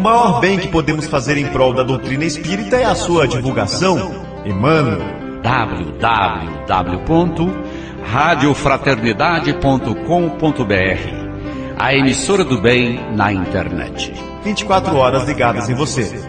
maior bem que podemos fazer em prol da doutrina espírita é a sua divulgação. Emmanuel. www.radiofraternidade.com.br, a emissora do bem na internet. 24 horas ligadas em você.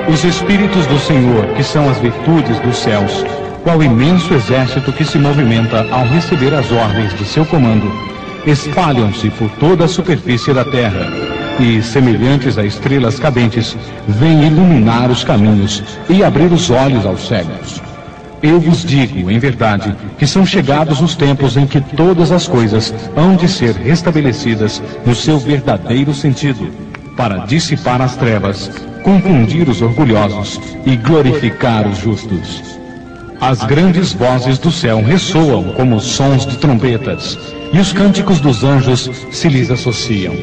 Os Espíritos do Senhor, que são as virtudes dos céus, qual imenso exército que se movimenta ao receber as ordens de seu comando, espalham-se por toda a superfície da terra e, semelhantes a estrelas cadentes, vêm iluminar os caminhos e abrir os olhos aos cegos. Eu vos digo, em verdade, que são chegados os tempos em que todas as coisas hão de ser restabelecidas no seu verdadeiro sentido, para dissipar as trevas, confundir os orgulhosos e glorificar os justos. As grandes vozes do céu ressoam como sons de trombetas, e os cânticos dos anjos se lhes associam.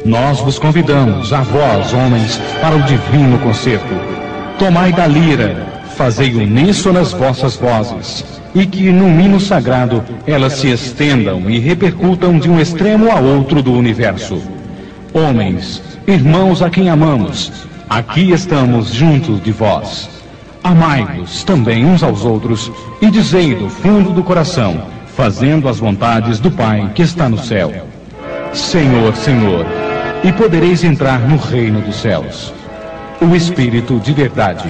Nós vos convidamos, a vós, homens, para o divino concerto. Tomai da lira, fazei uníssonas vossas vozes, e que no hino sagrado elas se estendam e repercutam de um extremo a outro do universo. Homens, irmãos a quem amamos, aqui estamos juntos de vós. Amai-vos também uns aos outros e dizei do fundo do coração, fazendo as vontades do Pai que está no céu: Senhor, Senhor, e podereis entrar no reino dos céus. O Espírito de verdade.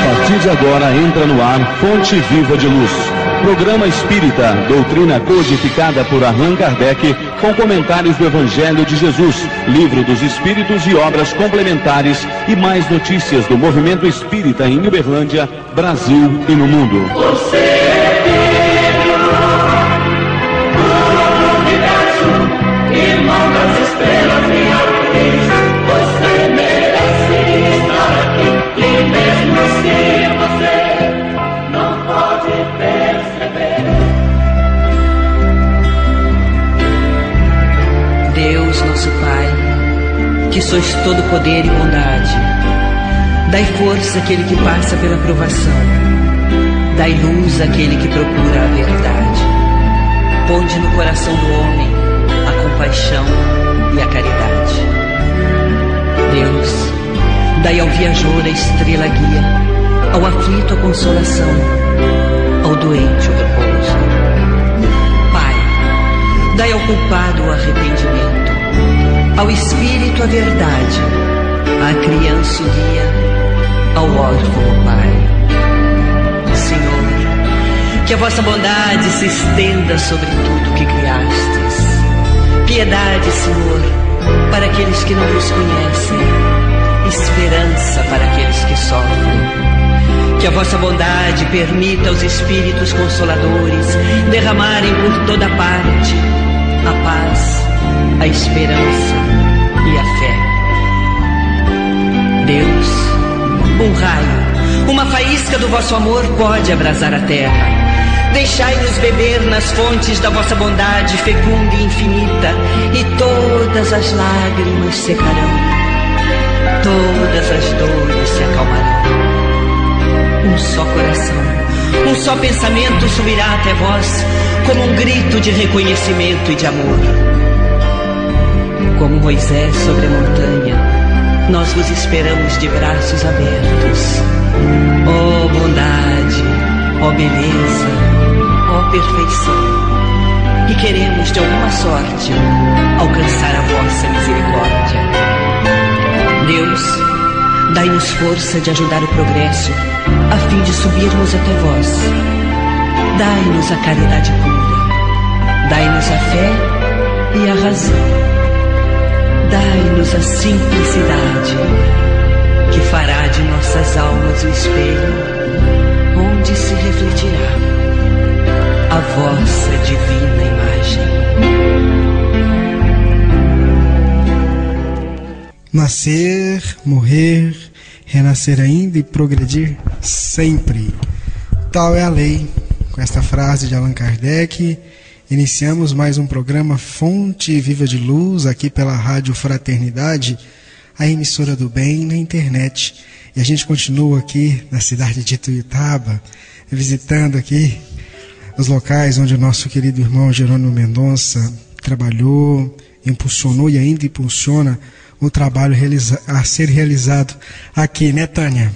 A partir de agora entra no ar Fonte Viva de Luz, programa espírita, doutrina codificada por Allan Kardec, com comentários do Evangelho de Jesus, Livro dos Espíritos e obras complementares, e mais notícias do movimento espírita em Uberlândia, Brasil e no mundo. Você é filho do universo, irmão das estrelas e arco-íris. Você merece estar aqui, e mesmo se você não pode perceber. Deus, nosso Pai, que sois todo poder e bondade, dai força àquele que passa pela provação, dai luz àquele que procura a verdade. Ponde no coração do homem a compaixão e a caridade. Deus, dai ao viajor a estrela guia, ao aflito a consolação, ao doente o repouso. Pai, dai ao culpado o arrependimento, ao espírito a verdade, à criança o guia, ao órfão o Pai. Senhor, que a vossa bondade se estenda sobre tudo que criastes. Piedade, Senhor, para aqueles que não vos conhecem, esperança para aqueles que sofrem. Que a vossa bondade permita aos Espíritos Consoladores derramarem por toda parte a paz, a esperança e a fé. Deus, um raio, uma faísca do vosso amor pode abrasar a terra. Deixai-nos beber nas fontes da vossa bondade fecunda e infinita, e todas as lágrimas secarão, todas as dores se acalmarão. Um só coração, um só pensamento subirá até vós, como um grito de reconhecimento e de amor. Como Moisés sobre a montanha, nós vos esperamos de braços abertos. Ó bondade, ó beleza, ó perfeição. E queremos de alguma sorte alcançar a vossa misericórdia. Deus, dai-nos força de ajudar o progresso, a fim de subirmos até vós. Dai-nos a caridade pura, dai-nos a fé e a razão. Dai-nos a simplicidade, que fará de nossas almas o espelho, onde se refletirá a vossa divina imagem. Nascer, morrer, renascer ainda e progredir sempre. Tal é a lei. Com esta frase de Allan Kardec, iniciamos mais um programa Fonte Viva de Luz, aqui pela Rádio Fraternidade, a emissora do bem na internet. E a gente continua aqui na cidade de Ituiutaba, visitando aqui os locais onde o nosso querido irmão Jerônimo Mendonça trabalhou, impulsionou e ainda impulsiona o trabalho a ser realizado aqui, né, Tânia?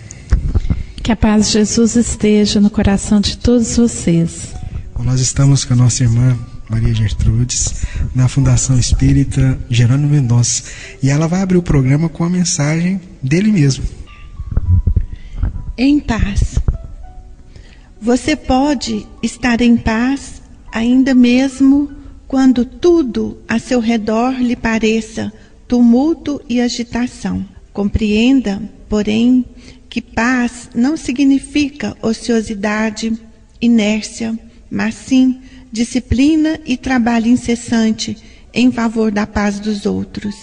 Que a paz de Jesus esteja no coração de todos vocês. Bom, nós estamos com a nossa irmã Maria Gertrudes, na Fundação Espírita Jerônimo Mendonça, e ela vai abrir o programa com a mensagem dele mesmo. Em paz. Você pode estar em paz ainda mesmo quando tudo a seu redor lhe pareça tumulto e agitação. Compreenda, porém, que paz não significa ociosidade, inércia, mas sim disciplina e trabalho incessante em favor da paz dos outros.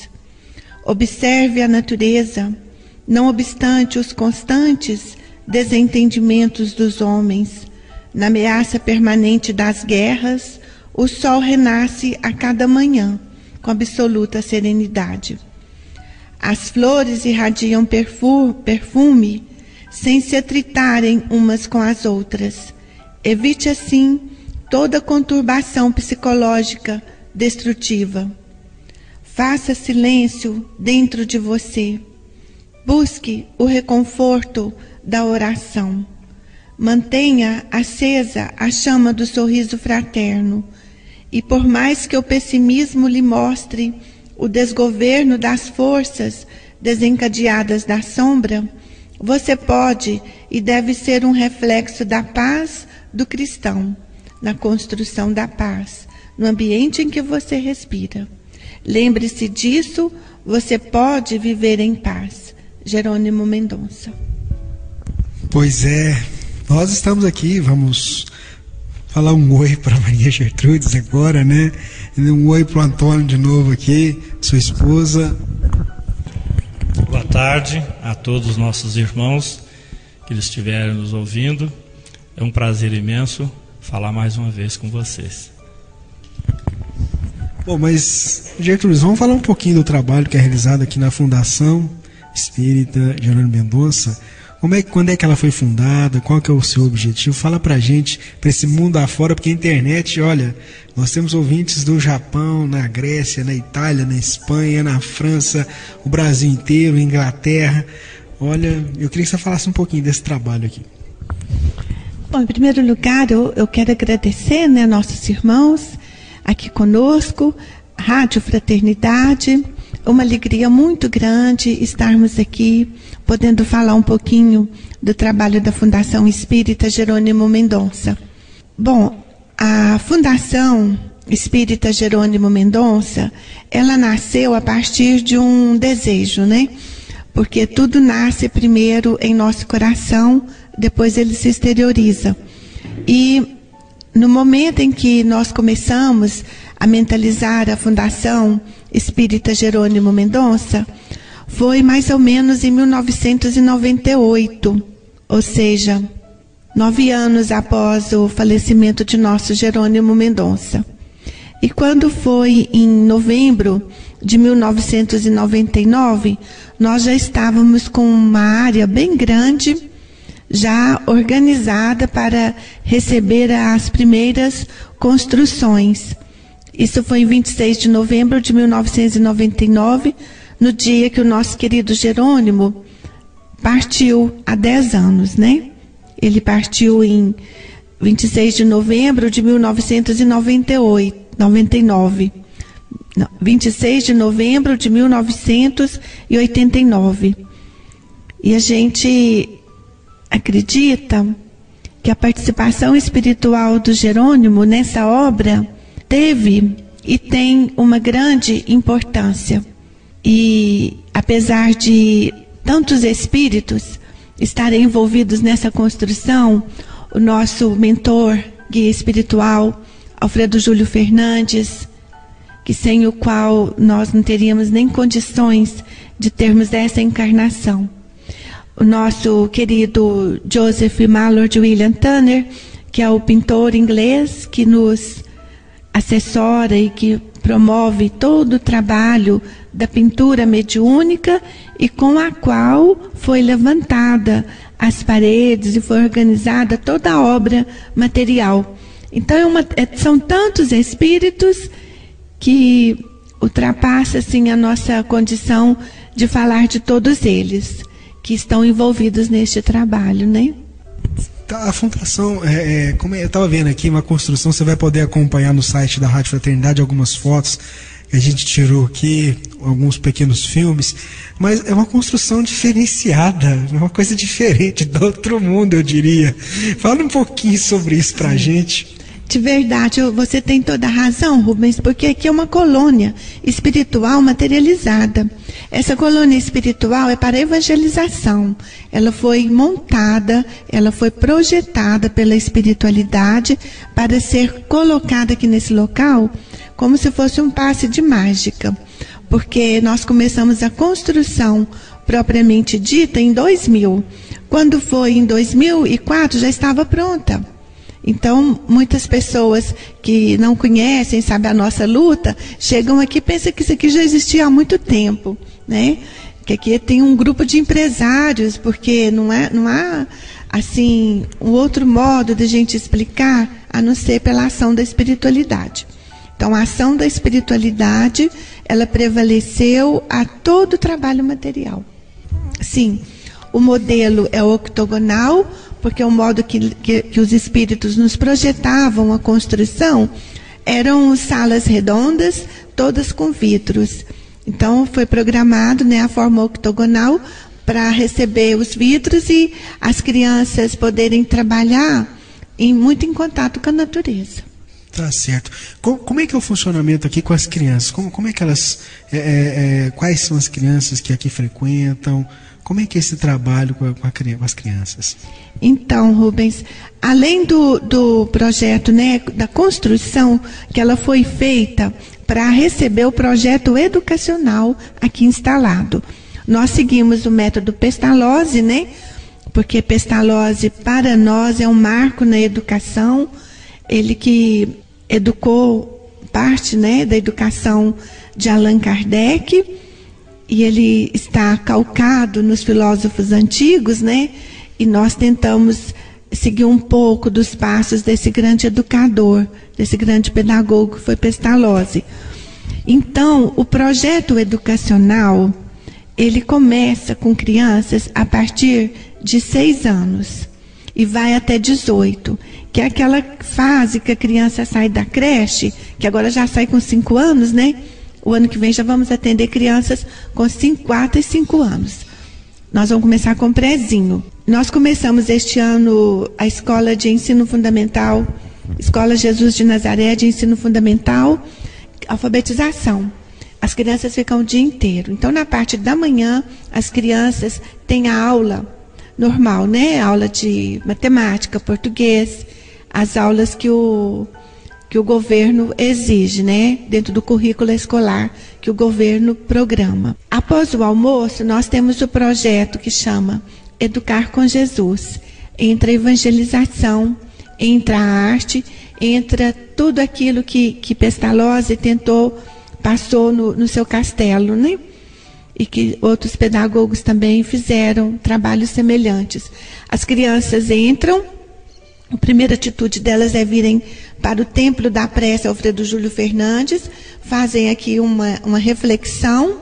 Observe a natureza, não obstante os constantes desentendimentos dos homens. Na ameaça permanente das guerras, o sol renasce a cada manhã com absoluta serenidade. As flores irradiam perfume sem se atritarem umas com as outras. Evite assim toda conturbação psicológica destrutiva. Faça silêncio dentro de você. Busque o reconforto da oração. Mantenha acesa a chama do sorriso fraterno. E por mais que o pessimismo lhe mostre o desgoverno das forças desencadeadas da sombra, você pode e deve ser um reflexo da paz do cristão, na construção da paz, no ambiente em que você respira. Lembre-se disso, você pode viver em paz. Jerônimo Mendonça. Pois é, nós estamos aqui, vamos falar um oi para Maria Gertrudes agora, né? Um oi para o Antônio de novo aqui, sua esposa. Boa tarde a todos os nossos irmãos que estiverem nos ouvindo. É um prazer imenso falar mais uma vez com vocês. Bom, mas Gertrudes, vamos falar um pouquinho do trabalho que é realizado aqui na Fundação Espírita Jerônimo Mendonça. Quando é que ela foi fundada? Qual que é o seu objetivo? Fala pra gente, pra esse mundo afora, porque a internet, olha, nós temos ouvintes do Japão, na Grécia, na Itália, na Espanha, na França, o Brasil inteiro, Inglaterra. Olha, eu queria que você falasse um pouquinho desse trabalho aqui. Bom, em primeiro lugar, eu quero agradecer, né, nossos irmãos aqui conosco, Rádio Fraternidade. Uma alegria muito grande estarmos aqui, podendo falar um pouquinho do trabalho da Fundação Espírita Jerônimo Mendonça. Bom, a Fundação Espírita Jerônimo Mendonça, ela nasceu a partir de um desejo, né? Porque tudo nasce primeiro em nosso coração, depois ele se exterioriza. E no momento em que nós começamos a mentalizar a Fundação Espírita Jerônimo Mendonça, foi mais ou menos em 1998, ou seja, 9 anos após o falecimento de nosso Jerônimo Mendonça. E quando foi em novembro de 1999, nós já estávamos com uma área bem grande, já organizada para receber as primeiras construções. Isso foi em 26 de novembro de 1999, no dia que o nosso querido Jerônimo partiu há 10 anos, né? Ele partiu em 26 de novembro de 1999. Não, 26 de novembro de 1989. E a gente acredita que a participação espiritual do Jerônimo nessa obra teve e tem uma grande importância. E apesar de tantos espíritos estarem envolvidos nessa construção, o nosso mentor, guia espiritual, Alfredo Júlio Fernandes, que sem o qual nós não teríamos nem condições de termos essa encarnação. O nosso querido Joseph Mallord William Turner, que é o pintor inglês que nos assessora e que promove todo o trabalho da pintura mediúnica e com a qual foi levantada as paredes e foi organizada toda a obra material. Então são tantos espíritos que ultrapassa assim, a nossa condição de falar de todos eles que estão envolvidos neste trabalho, né? A fundação, como eu estava vendo aqui, uma construção, você vai poder acompanhar no site da Rádio Fraternidade algumas fotos que a gente tirou aqui, alguns pequenos filmes, mas é uma construção diferenciada, uma coisa diferente, do outro mundo, eu diria. Fala um pouquinho sobre isso para a gente. De verdade, você tem toda a razão, Rubens, porque aqui é uma colônia espiritual materializada. Essa colônia espiritual é para evangelização. Ela foi montada, ela foi projetada pela espiritualidade para ser colocada aqui nesse local como se fosse um passe de mágica. Porque nós começamos a construção propriamente dita em 2000. Quando foi em 2004, já estava pronta. Então, muitas pessoas que não conhecem, sabem a nossa luta, chegam aqui e pensam que isso aqui já existia há muito tempo, né? Que aqui tem um grupo de empresários, porque não há assim, um outro modo de a gente explicar, a não ser pela ação da espiritualidade. Então, a ação da espiritualidade, ela prevaleceu a todo o trabalho material. Sim, o modelo é octogonal, porque o modo que os espíritos nos projetavam a construção eram salas redondas, todas com vidros. Então, foi programado, né, a forma octogonal para receber os vidros e as crianças poderem trabalhar muito em contato com a natureza. Tá certo. Como é que é o funcionamento aqui com as crianças? Como é que elas... quais são as crianças que aqui frequentam? Como é que é esse trabalho com as crianças? Então, Rubens, além do projeto, né, da construção, que ela foi feita para receber o projeto educacional aqui instalado. Nós seguimos o método Pestalozzi, né? Porque Pestalozzi, para nós, é um marco na educação. Ele que educou parte, né, da educação de Allan Kardec, e ele está calcado nos filósofos antigos, né? E nós tentamos seguir um pouco dos passos desse grande educador, desse grande pedagogo que foi Pestalozzi. Então, o projeto educacional, ele começa com crianças a partir de 6 anos e vai até 18, que é aquela fase que a criança sai da creche, que agora já sai com 5 anos, né? O ano que vem já vamos atender crianças com 4 e 5 anos. Nós vamos começar com prézinho. Nós começamos este ano a Escola de Ensino Fundamental, Escola Jesus de Nazaré de Ensino Fundamental, alfabetização. As crianças ficam o dia inteiro. Então, na parte da manhã, as crianças têm a aula normal, né? Aula de matemática, português, as aulas que o governo exige, né? Dentro do currículo escolar que o governo programa. Após o almoço, nós temos o projeto que chama Educar com Jesus. Entra a evangelização, entra a arte, entra tudo aquilo que Pestalozzi passou no seu castelo, né? E que outros pedagogos também fizeram trabalhos semelhantes. As crianças entram, a primeira atitude delas é virem para o Templo da Prece Alfredo Júlio Fernandes, fazem aqui uma reflexão,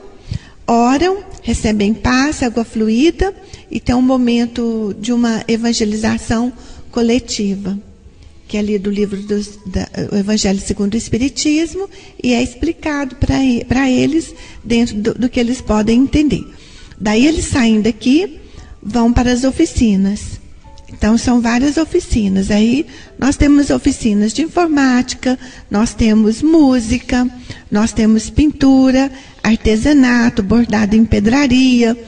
oram, recebem paz, água fluida e tem um momento de uma evangelização coletiva, que é lido o livro do Evangelho segundo o Espiritismo e é explicado para eles dentro do que eles podem entender. Daí eles saem daqui, vão para as oficinas. Então, são várias oficinas. Aí, nós temos oficinas de informática, nós temos música, nós temos pintura, artesanato, bordado em pedraria,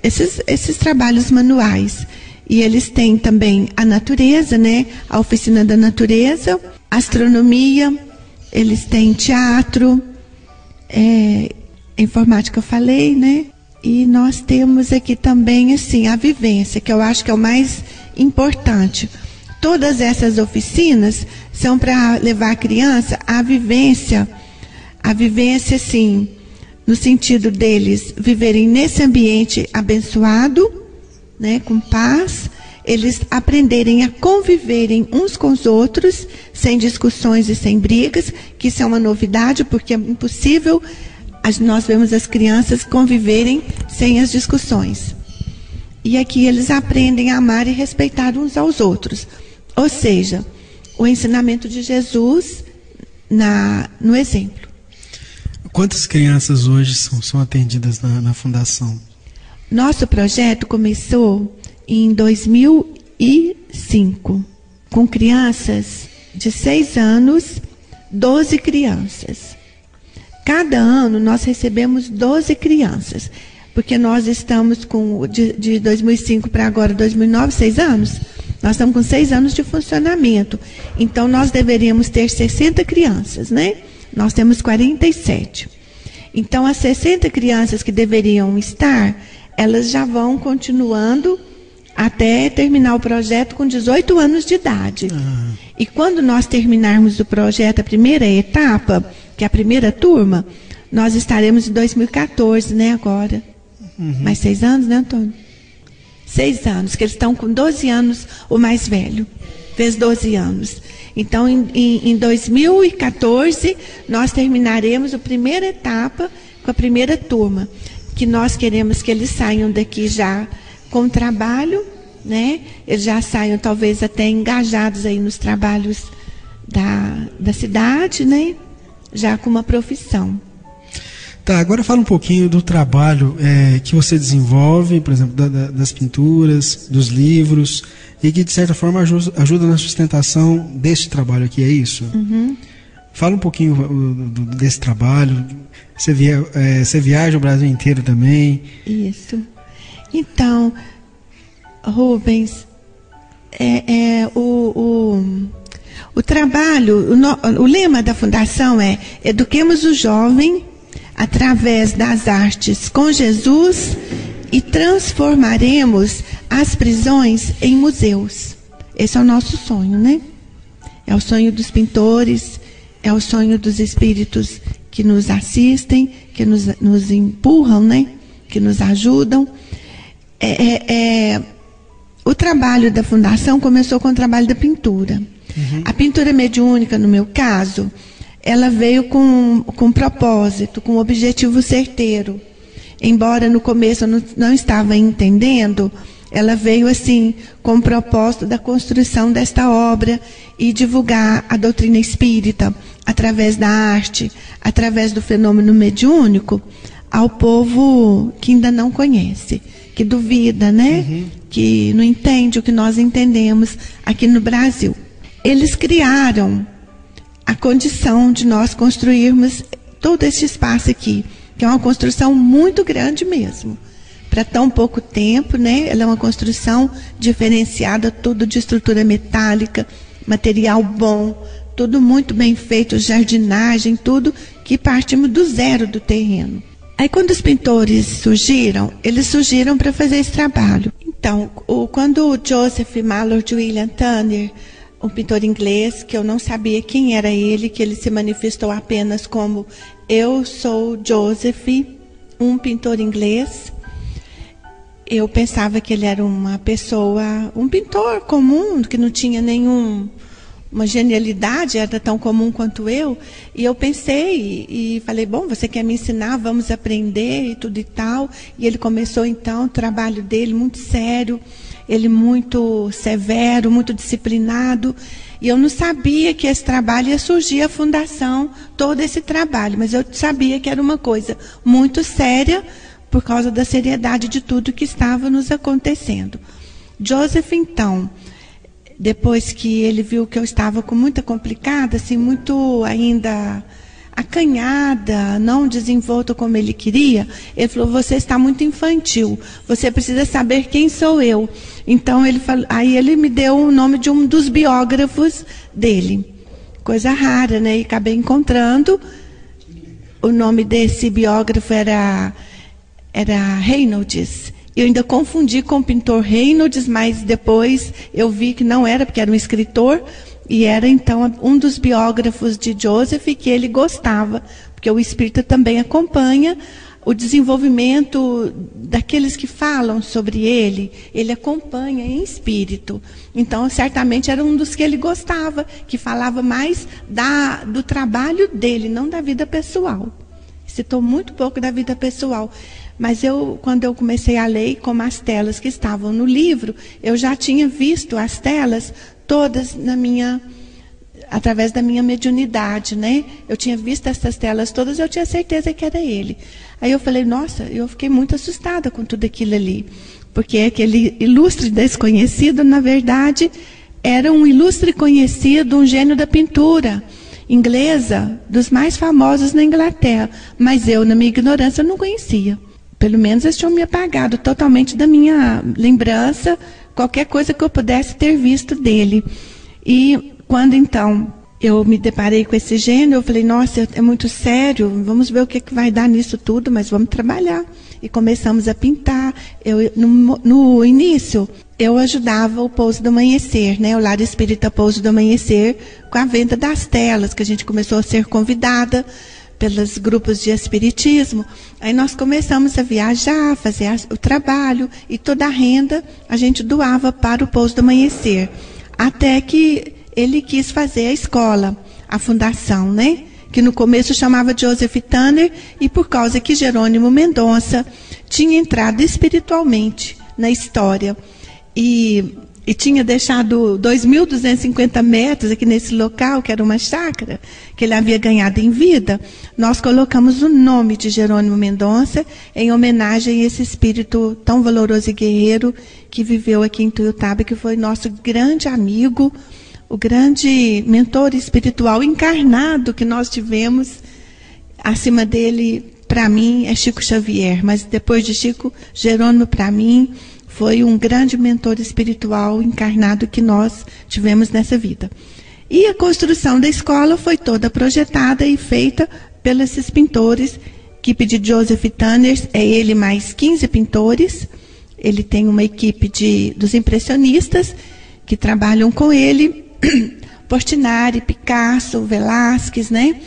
esses trabalhos manuais. E eles têm também a natureza, né? A oficina da natureza, astronomia, eles têm teatro, informática eu falei, né? E nós temos aqui também, assim, a vivência, que eu acho que é o mais importante. Todas essas oficinas são para levar a criança à vivência, assim, no sentido deles viverem nesse ambiente abençoado, né, com paz, eles aprenderem a conviverem uns com os outros, sem discussões e sem brigas, que isso é uma novidade, porque é impossível nós vemos as crianças conviverem sem as discussões. E aqui eles aprendem a amar e respeitar uns aos outros. Ou seja, o ensinamento de Jesus no exemplo. Quantas crianças hoje são atendidas na Fundação? Nosso projeto começou em 2005, com crianças de 6 anos, 12 crianças. Cada ano nós recebemos 12 crianças, porque nós estamos de 2005 para agora, 2009, 6 anos. Nós estamos com 6 anos de funcionamento. Então, nós deveríamos ter 60 crianças, né? Nós temos 47. Então, as 60 crianças que deveriam estar, elas já vão continuando até terminar o projeto com 18 anos de idade. E quando nós terminarmos o projeto, a primeira etapa, que é a primeira turma, nós estaremos em 2014, né, agora. Mais 6 anos, né, Antônio? 6 anos, que eles estão com 12 anos, o mais velho, fez 12 anos. Então, em 2014, nós terminaremos a primeira etapa com a primeira turma, que nós queremos que eles saiam daqui já com trabalho, né? Eles já saiam talvez até engajados aí nos trabalhos da cidade, né? Já com uma profissão. Tá, agora fala um pouquinho do trabalho que você desenvolve, por exemplo, das pinturas, dos livros, e que de certa forma ajuda na sustentação desse trabalho aqui, é isso? Fala um pouquinho desse trabalho. Você viaja o Brasil inteiro também? Isso. Então, Rubens, o trabalho, o lema da Fundação é: eduquemos o jovem através das artes com Jesus e transformaremos as prisões em museus. Esse é o nosso sonho, né? É o sonho dos pintores, é o sonho dos espíritos que nos assistem, que nos empurram, né? Que nos ajudam. O trabalho da Fundação começou com o trabalho da pintura. A pintura mediúnica, no meu caso, ela veio com propósito, com objetivo certeiro. Embora no começo eu não estava entendendo, ela veio assim com o propósito da construção desta obra e divulgar a doutrina espírita através da arte, através do fenômeno mediúnico, ao povo que ainda não conhece, que duvida, né? Que não entende o que nós entendemos aqui no Brasil. Eles criaram a condição de nós construirmos todo este espaço aqui, que é uma construção muito grande mesmo. Para tão pouco tempo, né? Ela é uma construção diferenciada, tudo de estrutura metálica, material bom, tudo muito bem feito, jardinagem, tudo que partimos do zero do terreno. Aí quando os pintores surgiram, eles surgiram para fazer esse trabalho. Então, quando o Joseph Mallord William Turner, um pintor inglês, que eu não sabia quem era ele, que ele se manifestou apenas como: eu sou Joseph, um pintor inglês. Eu pensava que ele era uma pessoa, um pintor comum, que não tinha uma genialidade, era tão comum quanto eu. E eu pensei e falei: bom, você quer me ensinar, vamos aprender e tudo e tal. E ele começou então o trabalho dele muito sério, ele muito severo, muito disciplinado. E eu não sabia que esse trabalho ia surgir a Fundação, todo esse trabalho, mas eu sabia que era uma coisa muito séria, por causa da seriedade de tudo que estava nos acontecendo. Joseph, então, depois que ele viu que eu estava com muita complicada, assim, muito ainda acanhada, não desenvolta como ele queria, ele falou: você está muito infantil, você precisa saber quem sou eu. Então aí ele me deu o nome de um dos biógrafos dele, coisa rara, né? E acabei encontrando o nome desse biógrafo era Reynolds. Eu ainda confundi com o pintor Reynolds, mas depois eu vi que não era, porque era um escritor, e era então um dos biógrafos de Joseph que ele gostava, porque o espírito também acompanha o desenvolvimento daqueles que falam sobre ele acompanha em espírito. Então, certamente era um dos que ele gostava, que falava mais do trabalho dele, não da vida pessoal. Citou muito pouco da vida pessoal. Mas quando eu comecei a ler, como as telas que estavam no livro, eu já tinha visto as telas todas através da minha mediunidade, né? Eu tinha visto essas telas todas, eu tinha certeza que era ele. Aí eu falei, nossa, eu fiquei muito assustada com tudo aquilo ali. Porque aquele ilustre desconhecido, na verdade, era um ilustre conhecido, um gênio da pintura inglesa, dos mais famosos na Inglaterra. Mas eu, na minha ignorância, não conhecia. Pelo menos eles tinham me apagado totalmente da minha lembrança, qualquer coisa que eu pudesse ter visto dele. E quando então eu me deparei com esse gênio, eu falei, nossa, é muito sério, vamos ver o que vai dar nisso tudo, mas vamos trabalhar. E começamos a pintar. No início, eu ajudava o Pouso do Amanhecer, né, o Lar Espírita Pouso do Amanhecer, com a venda das telas, que a gente começou a ser convidada pelos grupos de espiritismo. Aí nós começamos a viajar, fazer o trabalho, e toda a renda a gente doava para o Pouso do Amanhecer. Até que ele quis fazer a escola, a fundação, né? Que no começo chamava Joseph Tanner, e por causa que Jerônimo Mendonça tinha entrado espiritualmente na história e tinha deixado 2.250 metros aqui nesse local, que era uma chácara, que ele havia ganhado em vida, nós colocamos o nome de Jerônimo Mendonça em homenagem a esse espírito tão valoroso e guerreiro que viveu aqui em Tuiutaba, que foi nosso grande amigo, o grande mentor espiritual encarnado que nós tivemos. Acima dele, para mim, é Chico Xavier, mas depois de Chico, Jerônimo, para mim, foi um grande mentor espiritual encarnado que nós tivemos nessa vida. E a construção da escola foi toda projetada e feita pelos esses pintores, equipe de Joseph Tanner, é ele mais 15 pintores. Ele tem uma equipe dos impressionistas que trabalham com ele, Portinari, Picasso, Velázquez, né?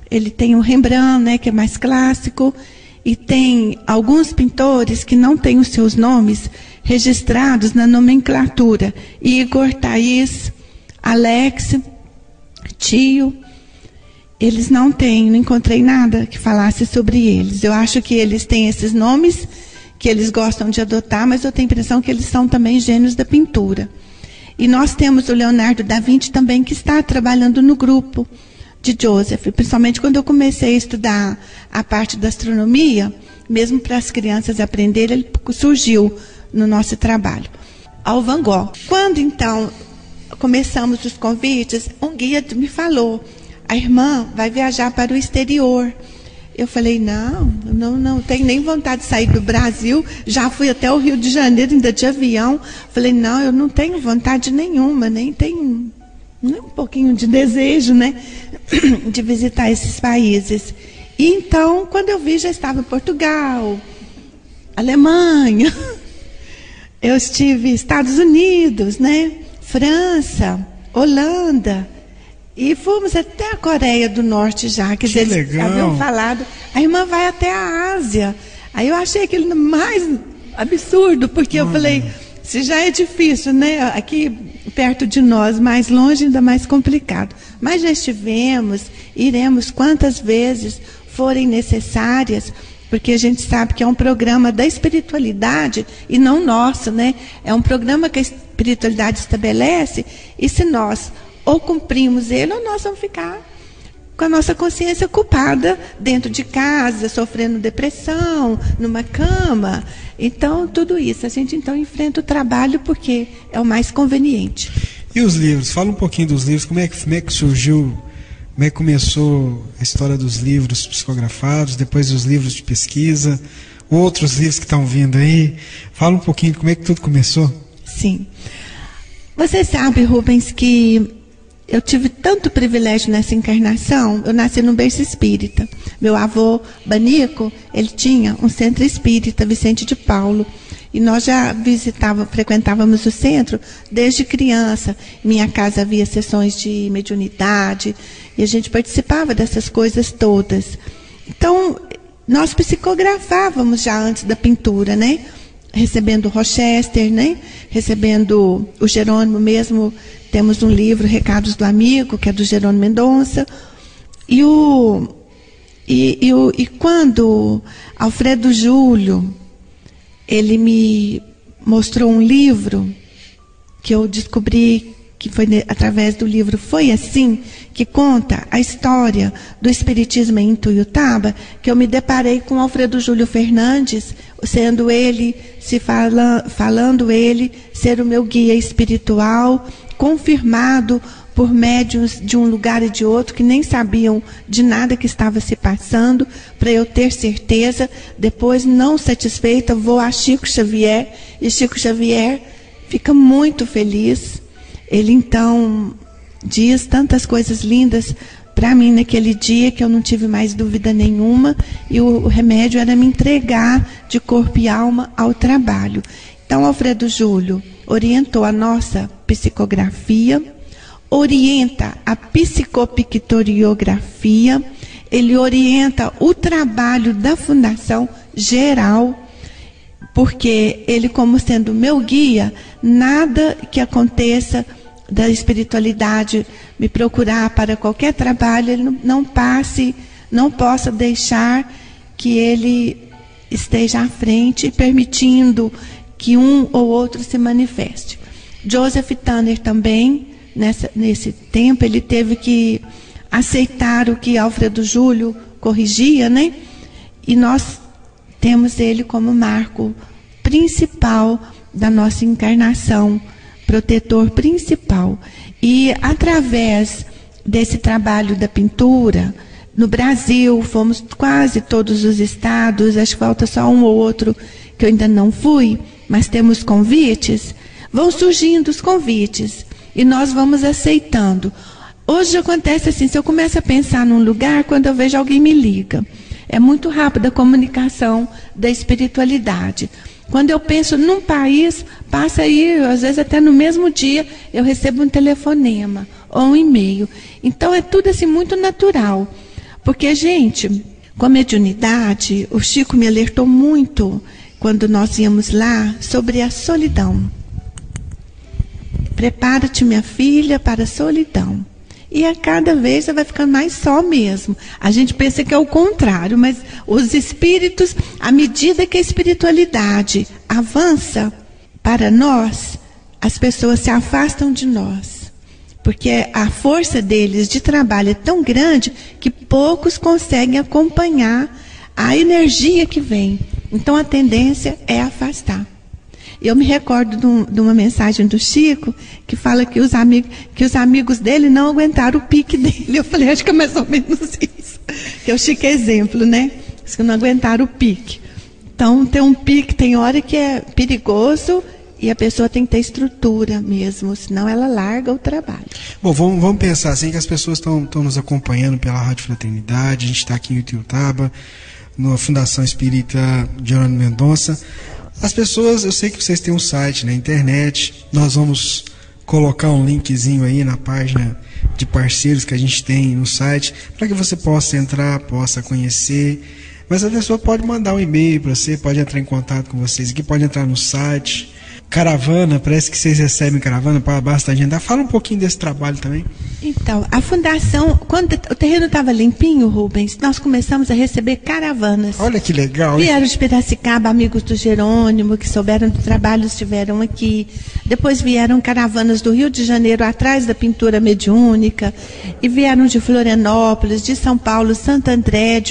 Ele tem o Rembrandt, né, que é mais clássico, e tem alguns pintores que não têm os seus nomes registrados na nomenclatura. Igor, Thaís, Alex, Tio, eles não encontrei nada que falasse sobre eles. Eu acho que eles têm esses nomes que eles gostam de adotar, mas eu tenho a impressão que eles são também gênios da pintura. E nós temos o Leonardo da Vinci também, que está trabalhando no grupo de Joseph, principalmente quando eu comecei a estudar a parte da astronomia, mesmo para as crianças aprenderem, ele surgiu no nosso trabalho. Ao Van Gogh. Quando então começamos os convites, um guia me falou, a irmã vai viajar para o exterior. Eu falei, não tenho nem vontade de sair do Brasil, já fui até o Rio de Janeiro, ainda de avião. Falei, não, eu não tenho vontade nenhuma, nem tenho um pouquinho de desejo, né, de visitar esses países. E então, quando eu vi, já estava em Portugal, Alemanha, eu estive nos Estados Unidos, né, França, Holanda, e fomos até a Coreia do Norte já, que eles haviam falado. A irmã vai até a Ásia. Aí eu achei aquilo mais absurdo, porque eu falei, se já é difícil, né? Aqui perto de nós, mais longe, ainda mais complicado. Mas já estivemos, iremos quantas vezes forem necessárias, porque a gente sabe que é um programa da espiritualidade e não nosso, né? É um programa que a espiritualidade estabelece, e se nós ou cumprimos ele, ou nós vamos ficar com a nossa consciência ocupada dentro de casa, sofrendo depressão, numa cama. Então, tudo isso, a gente então enfrenta o trabalho porque é o mais conveniente. E os livros? Fala um pouquinho dos livros, como é que surgiu, como é que começou a história dos livros psicografados, depois os livros de pesquisa, outros livros que estão vindo aí. Fala um pouquinho como é que tudo começou. Sim. Você sabe, Rubens, que eu tive tanto privilégio nessa encarnação. Eu nasci num berço espírita. Meu avô Banico, ele tinha um centro espírita, Vicente de Paulo. E nós já frequentávamos o centro desde criança. Em minha casa havia sessões de mediunidade e a gente participava dessas coisas todas. Então, nós psicografávamos já antes da pintura, né? Recebendo o Rochester, né? Recebendo o Jerônimo mesmo. Temos um livro, Recados do Amigo, que é do Jerônimo Mendonça. E quando Alfredo Júlio, ele me mostrou um livro que eu descobri que foi através do livro Foi Assim, que conta a história do Espiritismo em Ituiutaba, que eu me deparei com Alfredo Júlio Fernandes, sendo ele, falando ele ser o meu guia espiritual, confirmado por médiuns de um lugar e de outro que nem sabiam de nada que estava se passando, para eu ter certeza. Depois, não satisfeita, vou a Chico Xavier, e Chico Xavier fica muito feliz. Ele, então, diz tantas coisas lindas para mim naquele dia que eu não tive mais dúvida nenhuma, e o remédio era me entregar de corpo e alma ao trabalho. Então, Alfredo Júlio orientou a nossa psicografia, orienta a psicopictoriografia, ele orienta o trabalho da Fundação Geral, porque ele, como sendo meu guia, nada que aconteça da espiritualidade me procurar para qualquer trabalho, ele não possa deixar que ele esteja à frente, permitindo que um ou outro se manifeste. Joseph Tanner também, nesse tempo, ele teve que aceitar o que Alfredo Júlio corrigia, né? E nós temos ele como marco principal da nossa encarnação, protetor principal. E através desse trabalho da pintura, no Brasil, fomos quase todos os estados, acho que falta só um ou outro que eu ainda não fui, mas temos convites, vão surgindo os convites. E nós vamos aceitando. Hoje acontece assim, se eu começo a pensar num lugar, quando eu vejo alguém me liga. É muito rápida a comunicação da espiritualidade. Quando eu penso num país, passa aí, às vezes até no mesmo dia, eu recebo um telefonema ou um e-mail. Então é tudo assim muito natural. Porque, gente, com a mediunidade, o Chico me alertou muito, quando nós íamos lá, sobre a solidão. Prepara-te, minha filha, para a solidão. E a cada vez você vai ficando mais só mesmo. A gente pensa que é o contrário, mas os espíritos, à medida que a espiritualidade avança para nós, as pessoas se afastam de nós. Porque a força deles de trabalho é tão grande que poucos conseguem acompanhar a energia que vem. Então a tendência é afastar. Eu me recordo de uma mensagem do Chico, que fala que os amigos dele não aguentaram o pique dele. Eu falei, acho que é mais ou menos isso. Que o Chico é exemplo, né? Que não aguentaram o pique. Então, tem um pique, tem hora que é perigoso, e a pessoa tem que ter estrutura mesmo, senão ela larga o trabalho. Bom, vamos pensar assim, que as pessoas estão nos acompanhando pela Rádio Fraternidade, a gente está aqui em Ituiutaba, na Fundação Espírita Jerônimo Mendonça. As pessoas, eu sei que vocês têm um site na internet, nós vamos colocar um linkzinho aí na página de parceiros que a gente tem no site, para que você possa entrar, possa conhecer, mas a pessoa pode mandar um e-mail para você, pode entrar em contato com vocês aqui, pode entrar no site. Caravana, parece que vocês recebem caravana para bastante gente. Fala um pouquinho desse trabalho também. Então, a fundação, quando o terreno estava limpinho, Rubens, nós começamos a receber caravanas. Olha que legal. Vieram de Piracicaba, amigos do Jerônimo, que souberam do trabalho, estiveram aqui. Depois vieram caravanas do Rio de Janeiro, atrás da pintura mediúnica. E vieram de Florianópolis, de São Paulo, Santo André,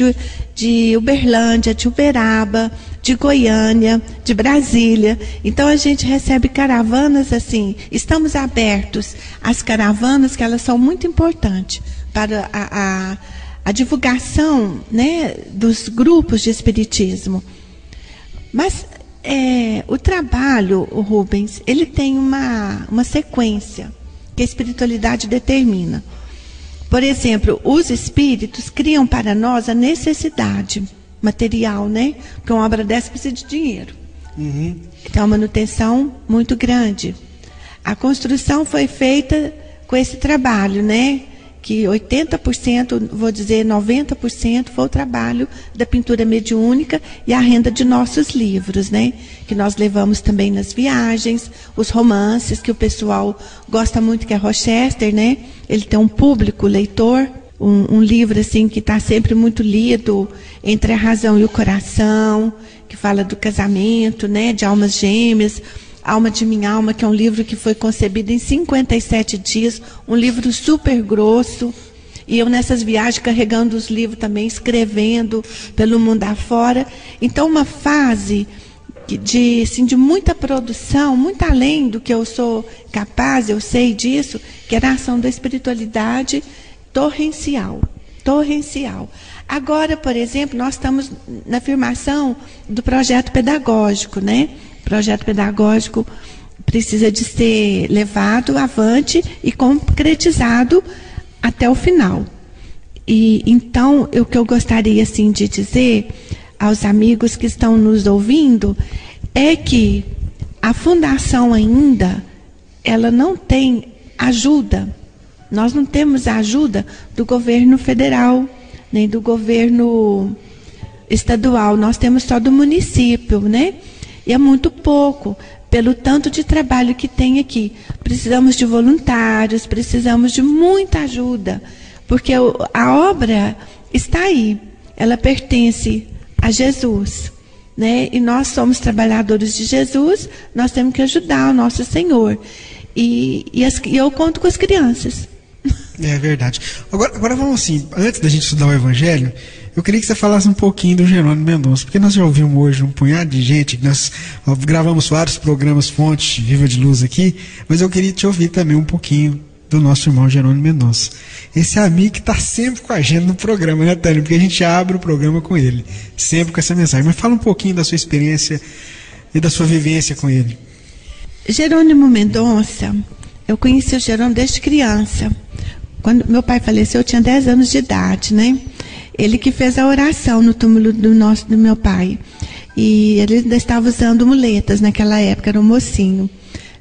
de Uberlândia, de Uberaba, de Goiânia, de Brasília. Então a gente recebe caravanas assim, estamos abertos às caravanas, que elas são muito importantes para a divulgação, né, dos grupos de espiritismo. Mas o trabalho, o Rubens, ele tem uma sequência que a espiritualidade determina. Por exemplo, os espíritos criam para nós a necessidade material, né? Porque uma obra dessa precisa de dinheiro. Então, é uma manutenção muito grande. A construção foi feita com esse trabalho, né? Que 80%, vou dizer 90%, foi o trabalho da pintura mediúnica e a renda de nossos livros, né? Que nós levamos também nas viagens, os romances, que o pessoal gosta muito, que é Rochester, né? Ele tem um público leitor, um livro assim que está sempre muito lido, Entre a Razão e o Coração, que fala do casamento, né? De almas gêmeas. Alma de Minha Alma, que é um livro que foi concebido em 57 dias, um livro super grosso, e eu nessas viagens carregando os livros também, escrevendo pelo mundo afora. Então, uma fase de muita produção, muito além do que eu sou capaz, eu sei disso, que era a ação da espiritualidade torrencial. Agora, por exemplo, nós estamos na afirmação do projeto pedagógico, né? O projeto pedagógico precisa de ser levado avante e concretizado até o final. E então, o que eu gostaria assim de dizer aos amigos que estão nos ouvindo é que a fundação ainda, ela não tem ajuda. Nós não temos a ajuda do governo federal, nem do governo estadual. Nós temos só do município, né? E é muito pouco, pelo tanto de trabalho que tem aqui. Precisamos de voluntários, precisamos de muita ajuda, porque a obra está aí, ela pertence a Jesus, né? E nós somos trabalhadores de Jesus, nós temos que ajudar o nosso Senhor. E eu conto com as crianças. É verdade. Agora vamos assim, antes da gente estudar o Evangelho, eu queria que você falasse um pouquinho do Jerônimo Mendonça, porque nós já ouvimos hoje um punhado de gente, nós gravamos vários programas Fonte Viva de Luz aqui, mas eu queria te ouvir também um pouquinho do nosso irmão Jerônimo Mendonça. Esse amigo que está sempre com a gente no programa, né, Tânia? Porque a gente abre o programa com ele, sempre com essa mensagem. Mas fala um pouquinho da sua experiência e da sua vivência com ele. Jerônimo Mendonça, eu conheci o Jerônimo desde criança. Quando meu pai faleceu, eu tinha 10 anos de idade, né? Ele que fez a oração no túmulo do meu pai. E ele ainda estava usando muletas naquela época, era um mocinho.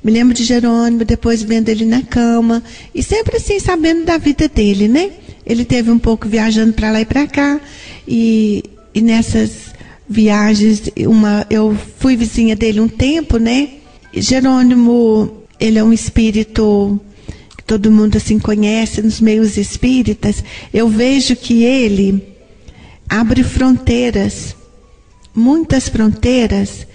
Me lembro de Jerônimo, depois vendo ele na cama, e sempre assim, sabendo da vida dele, né? Ele teve um pouco viajando para lá e para cá, e nessas viagens, eu fui vizinha dele um tempo, né? Jerônimo, ele é um espírito que todo mundo assim conhece nos meios espíritas. Eu vejo que ele abre fronteiras, muitas fronteiras,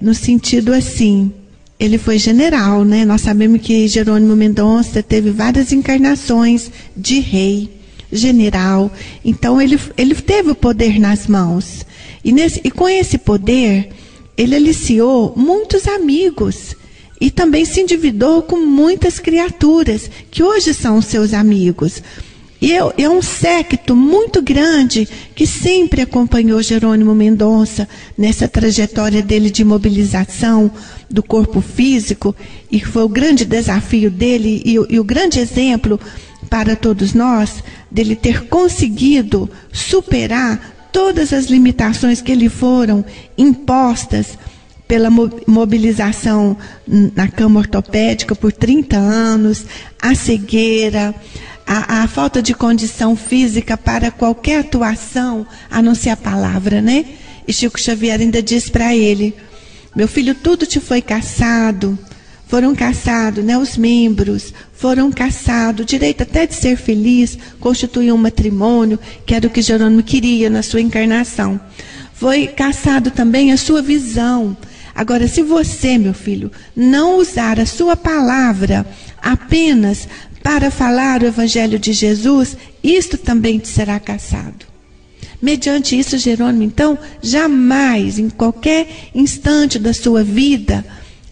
no sentido assim, ele foi general, né? Nós sabemos que Jerônimo Mendonça teve várias encarnações de rei, general. Então ele teve o poder nas mãos. E com esse poder, ele aliciou muitos amigos. E também se endividou com muitas criaturas, que hoje são seus amigos. E é um séquito muito grande que sempre acompanhou Jerônimo Mendonça nessa trajetória dele de mobilização do corpo físico, e foi o grande desafio dele e o grande exemplo para todos nós, dele ter conseguido superar todas as limitações que lhe foram impostas pela mobilização na cama ortopédica por 30 anos, a cegueira, a falta de condição física para qualquer atuação, a não ser a palavra, né? E Chico Xavier ainda diz para ele: meu filho, tudo te foi cassado, foram cassados, né? Os membros foram cassados, o direito até de ser feliz, constituir um matrimônio, que era o que Jerônimo queria na sua encarnação. Foi cassado também a sua visão. Agora, se você, meu filho, não usar a sua palavra apenas para falar o Evangelho de Jesus, isto também te será cassado. Mediante isso, Jerônimo, então, jamais, em qualquer instante da sua vida,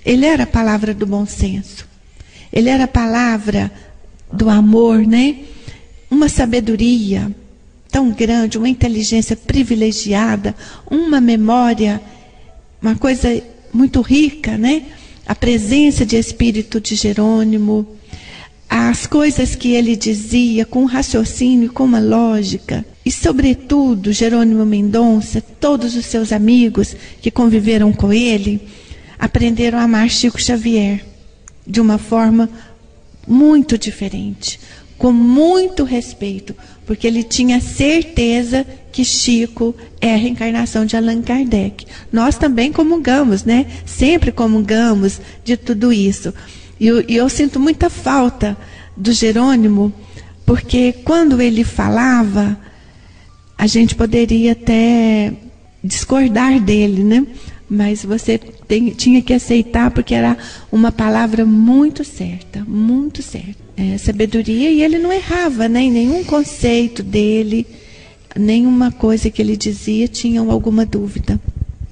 ele era a palavra do bom senso. Ele era a palavra do amor, né? Uma sabedoria tão grande, uma inteligência privilegiada, uma memória, uma coisa muito rica, né? A presença de espírito de Jerônimo, as coisas que ele dizia com raciocínio, com uma lógica. E, sobretudo, Jerônimo Mendonça, todos os seus amigos que conviveram com ele, aprenderam a amar Chico Xavier de uma forma muito diferente, com muito respeito, porque ele tinha certeza que Chico é a reencarnação de Allan Kardec. Nós também comungamos, né? Sempre comungamos de tudo isso. E eu sinto muita falta do Jerônimo, porque quando ele falava, a gente poderia até discordar dele, né? Mas você tinha que aceitar, porque era uma palavra muito certa, muito certa. Sabedoria, e ele não errava, né? Em nenhum conceito dele, nenhuma coisa que ele dizia tinha alguma dúvida.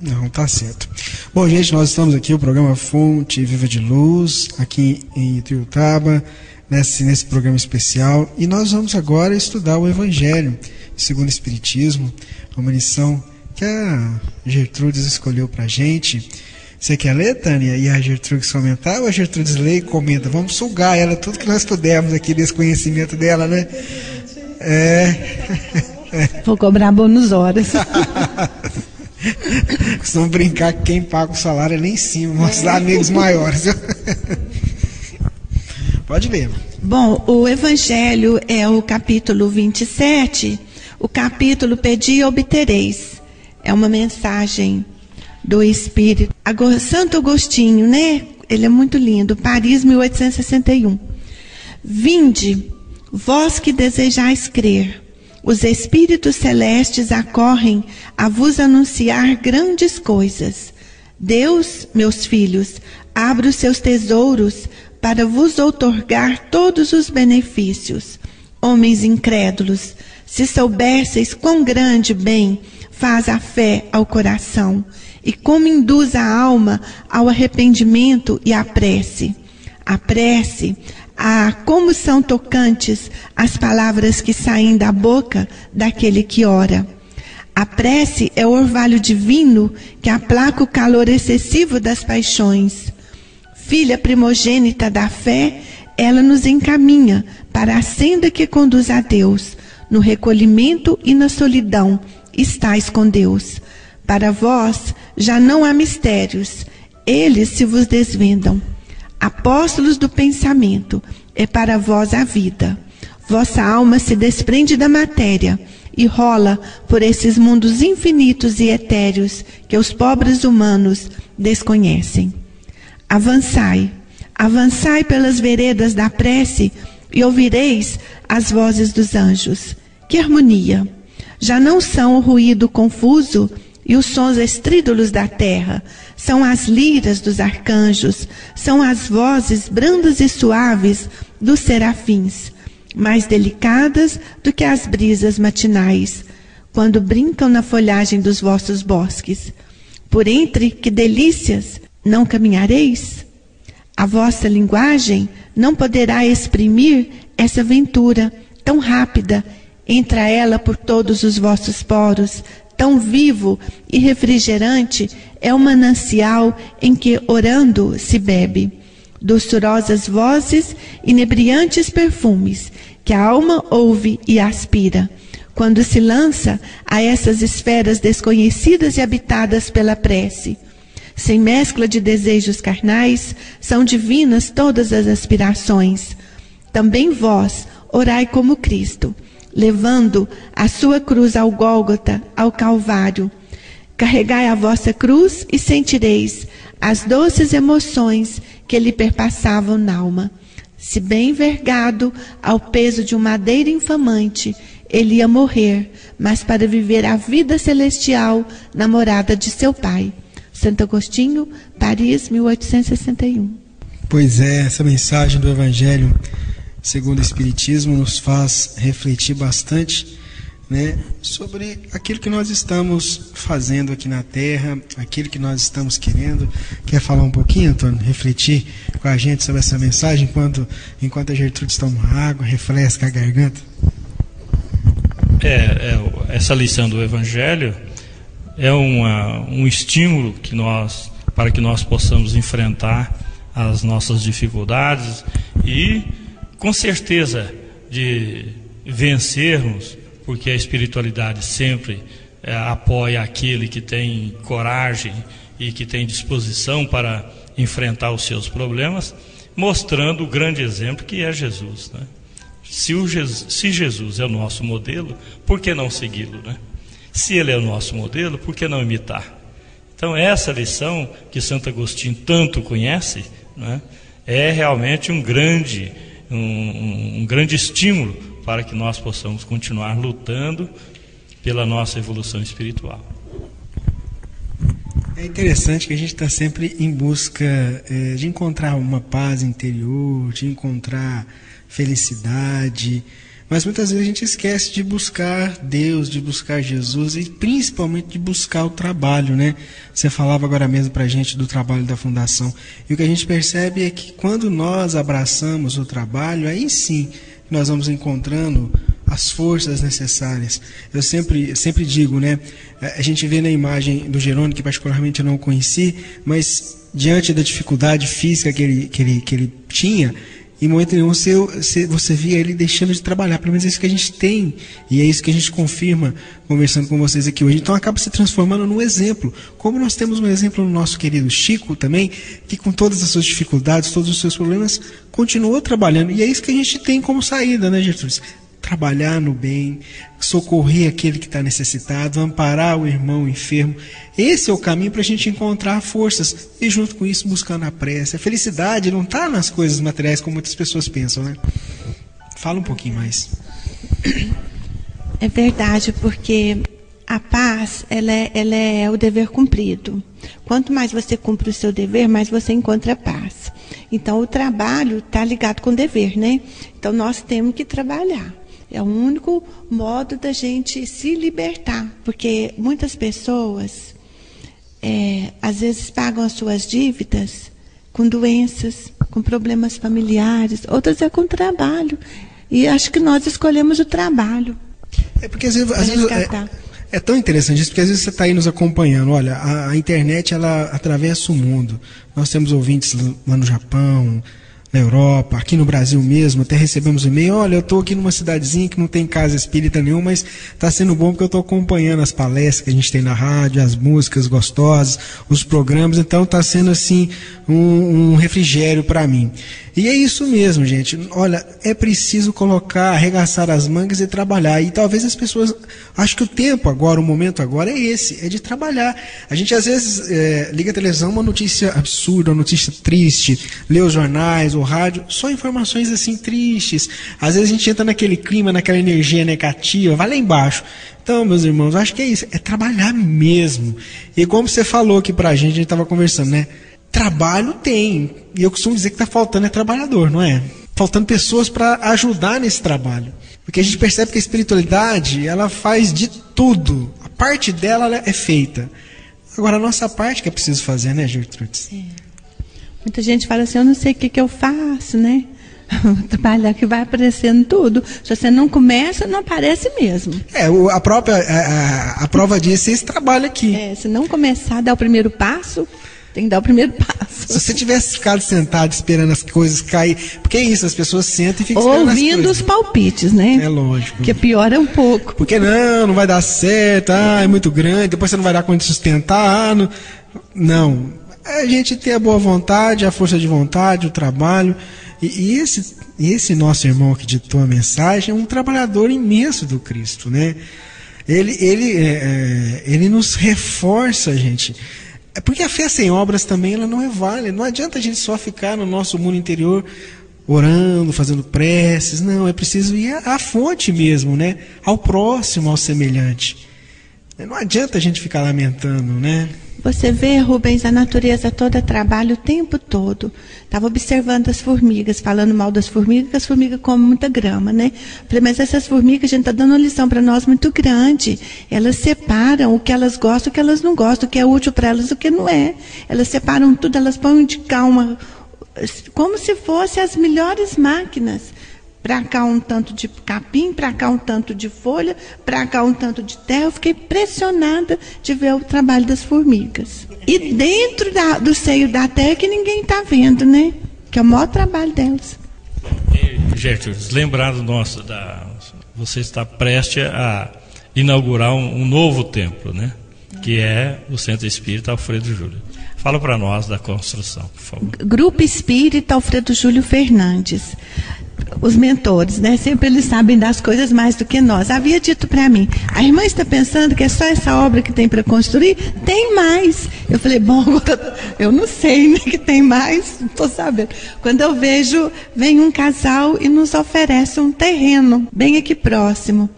Não, tá certo. Bom, gente, nós estamos aqui, o programa Fonte Viva de Luz, aqui em Ituiutaba, nesse programa especial, e nós vamos agora estudar o Evangelho segundo o Espiritismo, uma lição que a Gertrudes escolheu pra gente. Você quer ler, Tânia? E a Gertrudes comentar, ou a Gertrudes lê e comenta? Vamos sugar ela, tudo que nós pudermos aqui desse conhecimento dela, né? Vou cobrar bônus horas. Costumam brincar que quem paga o salário é lá em cima, nossos amigos maiores. Pode ler. Bom, o Evangelho é o capítulo 27, o capítulo Pedi e Obtereis. É uma mensagem do Espírito. Santo Agostinho, né? Ele é muito lindo. Paris, 1861. Vinde, vós que desejais crer. Os Espíritos Celestes acorrem a vos anunciar grandes coisas. Deus, meus filhos, abre os seus tesouros para vos outorgar todos os benefícios. Homens incrédulos, se soubesseis quão grande bem faz a fé ao coração, e como induz a alma ao arrependimento e à prece. A prece, como são tocantes as palavras que saem da boca daquele que ora. A prece é o orvalho divino que aplaca o calor excessivo das paixões. Filha primogênita da fé, ela nos encaminha para a senda que conduz a Deus. No recolhimento e na solidão estais com Deus. Para vós já não há mistérios, eles se vos desvendam. Apóstolos do pensamento, é para vós a vida. Vossa alma se desprende da matéria e rola por esses mundos infinitos e etéreos que os pobres humanos desconhecem. Avançai, avançai pelas veredas da prece e ouvireis as vozes dos anjos. Que harmonia! Já não são o ruído confuso e os sons estrídulos da terra, são as liras dos arcanjos, são as vozes brandas e suaves dos serafins, mais delicadas do que as brisas matinais, quando brincam na folhagem dos vossos bosques. Por entre que delícias não caminhareis? A vossa linguagem não poderá exprimir essa ventura tão rápida, entra ela por todos os vossos poros, tão vivo e refrigerante é o manancial em que, orando, se bebe. Doçurosas vozes, inebriantes perfumes, que a alma ouve e aspira, quando se lança a essas esferas desconhecidas e habitadas pela prece. Sem mescla de desejos carnais, são divinas todas as aspirações. Também vós, orai como Cristo, levando a sua cruz ao Gólgota, ao Calvário. Carregai a vossa cruz e sentireis as doces emoções que lhe perpassavam n'alma. Se bem vergado ao peso de um madeiro infamante, ele ia morrer, mas para viver a vida celestial na morada de seu Pai. Santo Agostinho, Paris, 1861. Pois é, essa mensagem do Evangelho segundo o Espiritismo nos faz refletir bastante, né, sobre aquilo que nós estamos fazendo aqui na Terra, aquilo que nós estamos querendo. Quer falar um pouquinho, Antônio? Refletir com a gente sobre essa mensagem enquanto a Gertrudes toma água, refresca a garganta? Essa lição do Evangelho é um estímulo para que nós possamos enfrentar as nossas dificuldades e com certeza de vencermos, porque a espiritualidade sempre apoia aquele que tem coragem e que tem disposição para enfrentar os seus problemas, mostrando o grande exemplo que é Jesus, né? Se Jesus é o nosso modelo, por que não segui-lo, né? Se ele é o nosso modelo, por que não imitar? Então essa lição que Santo Agostinho tanto conhece, né, é realmente um grande estímulo para que nós possamos continuar lutando pela nossa evolução espiritual. É interessante que a gente está sempre em busca de encontrar uma paz interior, de encontrar felicidade, mas muitas vezes a gente esquece de buscar Deus, de buscar Jesus e principalmente de buscar o trabalho, né? Você falava agora mesmo para a gente do trabalho da Fundação, e o que a gente percebe é que quando nós abraçamos o trabalho, aí sim nós vamos encontrando as forças necessárias. Eu sempre digo, né? A gente vê na imagem do Jerônimo, que particularmente eu não conheci, mas diante da dificuldade física que ele tinha, em momento nenhum você via ele deixando de trabalhar. Pelo menos é isso que a gente tem, e é isso que a gente confirma conversando com vocês aqui hoje. Então acaba se transformando num exemplo, como nós temos um exemplo no nosso querido Chico também, que com todas as suas dificuldades, todos os seus problemas, continuou trabalhando, e é isso que a gente tem como saída, né, Gertrudes? Trabalhar no bem, socorrer aquele que está necessitado, amparar o irmão enfermo. Esse é o caminho para a gente encontrar forças, e junto com isso buscando a prece. A felicidade não está nas coisas materiais como muitas pessoas pensam, né? Fala um pouquinho mais. É verdade, porque a paz ela é o dever cumprido. Quanto mais você cumpre o seu dever, mais você encontra paz. Então o trabalho está ligado com o dever, né? Então nós temos que trabalhar. É o único modo da gente se libertar, porque muitas pessoas, às vezes, pagam as suas dívidas com doenças, com problemas familiares, outras é com trabalho. E acho que nós escolhemos o trabalho. É porque às vezes é tão interessante isso, porque às vezes você está aí nos acompanhando. Olha, a internet, ela atravessa o mundo. Nós temos ouvintes lá no Japão, na Europa, aqui no Brasil mesmo, até recebemos um e-mail: olha, eu estou aqui numa cidadezinha que não tem casa espírita nenhuma, mas está sendo bom porque eu estou acompanhando as palestras que a gente tem na rádio, as músicas gostosas, os programas, então está sendo assim um refrigério para mim. E é isso mesmo, gente. Olha, é preciso arregaçar as mangas e trabalhar. E talvez as pessoas, acho que o tempo agora, o momento agora é esse, é de trabalhar. A gente às vezes liga a televisão, uma notícia absurda, uma notícia triste, lê os jornais, o rádio, só informações assim tristes. Às vezes a gente entra naquele clima, naquela energia negativa, vai lá embaixo. Então, meus irmãos, acho que é isso, é trabalhar mesmo. E como você falou aqui pra gente estava conversando, né? Trabalho tem, e eu costumo dizer que está faltando trabalhador, não é? Faltando pessoas para ajudar nesse trabalho. Porque a gente percebe que a espiritualidade, ela faz de tudo. A parte dela ela é feita. Agora, a nossa parte que é preciso fazer, né, Gertrudes? Muita gente fala assim: eu não sei o que eu faço, né? Trabalhar que vai aparecendo tudo. Se você não começa, não aparece mesmo. A prova disso é esse trabalho aqui. Se não começar a dar o primeiro passo, tem que dar o primeiro passo. Se você tivesse ficado sentado esperando as coisas cair, porque é isso, as pessoas sentam e ficam esperando ouvindo os palpites, né? É lógico. Que piora um pouco. Porque não vai dar certo, é muito grande, depois você não vai dar conta de sustentar, não. A gente tem a boa vontade, a força de vontade, o trabalho. E esse nosso irmão que ditou a mensagem é um trabalhador imenso do Cristo, né? Ele nos reforça, gente. Porque a fé sem obras também ela não é válida. Não adianta a gente só ficar no nosso mundo interior orando, fazendo preces. Não, é preciso ir à fonte mesmo, né? Ao próximo, ao semelhante. Não adianta a gente ficar lamentando, né? Você vê, Rubens, a natureza toda trabalha o tempo todo. Estava observando as formigas, falando mal das formigas, que as formigas comem muita grama, né? Falei, mas essas formigas, a gente está dando uma lição para nós muito grande. Elas separam o que elas gostam, o que elas não gostam, o que é útil para elas, o que não é. Elas separam tudo, elas põem de calma, como se fossem as melhores máquinas. Para cá um tanto de capim, para cá um tanto de folha, para cá um tanto de terra. Eu fiquei impressionada de ver o trabalho das formigas. E dentro do seio da terra que ninguém está vendo, né? Que é o maior trabalho delas. Gertrudes, lembrado nosso, você está prestes a inaugurar um novo templo, né? Que é o Centro Espírita Alfredo Júlio. Fala para nós da construção, por favor. Grupo Espírita Alfredo Júlio Fernandes. Os mentores, né? Sempre eles sabem das coisas mais do que nós. Havia dito para mim, a irmã está pensando que é só essa obra que tem para construir? Tem mais. Eu falei, bom, eu não sei, né, que tem mais, não estou sabendo. Quando eu vejo, vem um casal e nos oferece um terreno, bem aqui próximo.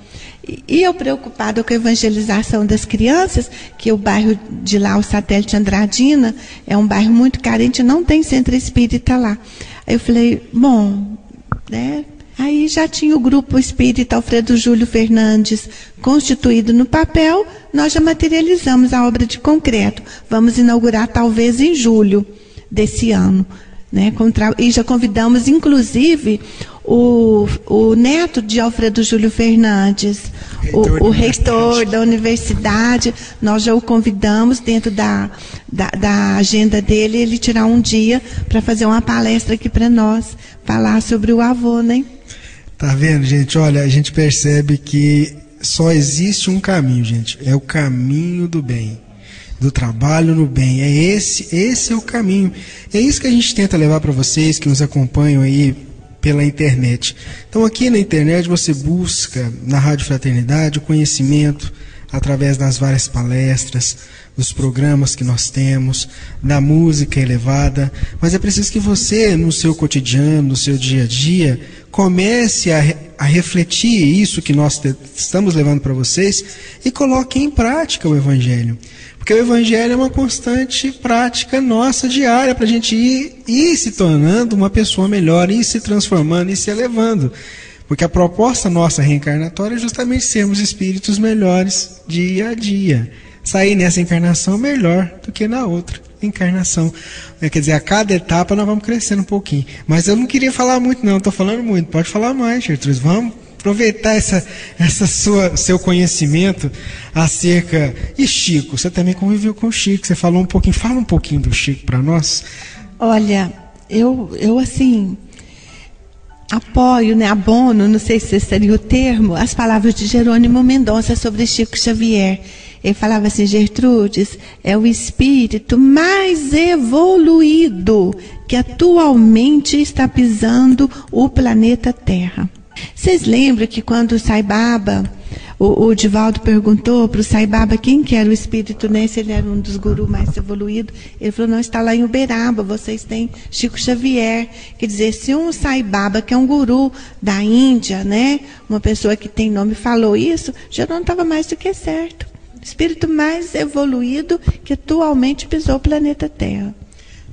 E eu preocupada com a evangelização das crianças, que o bairro de lá, o Satélite Andradina, é um bairro muito carente, não tem centro espírita lá. Aí eu falei, bom, né? Aí já tinha o Grupo Espírita Alfredo Júlio Fernandes constituído no papel, nós já materializamos a obra de concreto. Vamos inaugurar talvez em julho desse ano, né? E já convidamos, inclusive, o neto de Alfredo Júlio Fernandes, o reitor da universidade, nós já o convidamos dentro da agenda dele, ele tirar um dia para fazer uma palestra aqui para nós, falar sobre o avô, né? Tá vendo, gente? Olha, a gente percebe que só existe um caminho, gente, é o caminho do bem, do trabalho no bem, esse é o caminho, é isso que a gente tenta levar para vocês que nos acompanham aí pela internet. Então aqui na internet você busca na Rádio Fraternidade o conhecimento através das várias palestras, dos programas que nós temos, da música elevada, mas é preciso que você no seu cotidiano, no seu dia a dia, comece a refletir isso que nós estamos levando para vocês e coloque em prática o Evangelho. Porque o Evangelho é uma constante prática nossa diária para a gente ir se tornando uma pessoa melhor, ir se transformando, ir se elevando. Porque a proposta nossa reencarnatória é justamente sermos espíritos melhores dia a dia. Sair nessa encarnação melhor do que na outra encarnação. Quer dizer, a cada etapa nós vamos crescendo um pouquinho. Mas eu não queria falar muito não, estou falando muito. Pode falar mais, Gertrudes. Vamos aproveitar seu conhecimento acerca... E Chico, você também conviveu com o Chico, você falou um pouquinho, fala um pouquinho do Chico para nós. Olha, eu assim, apoio, né, abono, não sei se seria o termo, as palavras de Jerônimo Mendonça sobre Chico Xavier. Ele falava assim, Gertrudes, é o espírito mais evoluído que atualmente está pisando o planeta Terra. Vocês lembram que quando o Sai Baba, o Divaldo perguntou para o Sai Baba quem que era o espírito, né, se ele era um dos gurus mais evoluídos, ele falou, não, está lá em Uberaba, vocês têm Chico Xavier. Quer dizer, se um Sai Baba, que é um guru da Índia, né, uma pessoa que tem nome, falou isso, já não estava mais do que certo. O espírito mais evoluído que atualmente pisou o planeta Terra.